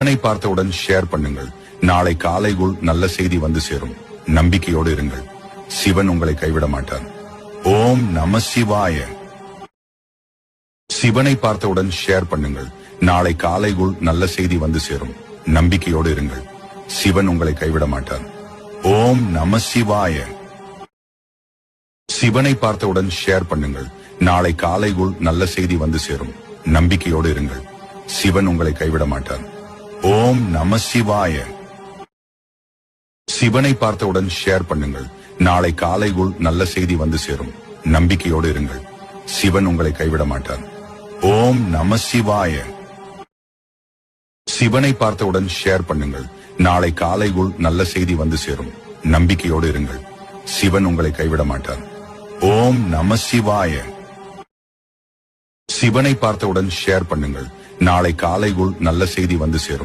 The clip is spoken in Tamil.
சிவனை பார்த்தவுடன் ஷேர் பண்ணுங்கள். நாளை காலைக்குள் நல்ல செய்தி வந்து சேரும். நம்பிக்கையோடு இருங்கள். சிவன் உங்களை கைவிட மாட்டார். ஓம் நம சிவாய. சிவனை பார்த்தவுடன் ஷேர் பண்ணுங்கள். நாளை காலைக்குள் நல்ல செய்தி வந்து சேரும். நம்பிக்கையோடு இருங்கள். சிவன் உங்களை கைவிட மாட்டார். ஓம் நம சிவாய. சிவனை பார்த்தவுடன் ஷேர் பண்ணுங்கள். நாளை காலைக்குள் நல்ல செய்தி வந்து சேரும். நம்பிக்கையோடு இருங்கள். சிவன் உங்களை கைவிட மாட்டார். ஓம் நம சிவாய. சிவனை பார்த்தவுடன் ஷேர் பண்ணுங்கள். நாளை காலைக்குள் நல்ல செய்தி வந்து சேரும். நம்பிக்கையோடு இருங்கள். சிவன் உங்களை கைவிட மாட்டார். ஓம் நம சிவாய. சிவனை பார்த்தவுடன் ஷேர் பண்ணுங்கள். நாளை காலைக்குள் நல்ல செய்தி வந்து சேரும். நம்பிக்கையோடு இருங்கள். சிவன் உங்களை கைவிட மாட்டார். ஓம் நம சிவாய. சிவனை பார்த்தவுடன் ஷேர் பண்ணுங்கள். நாளை காலைக்குள் நல்ல செய்தி வந்து சேரும்.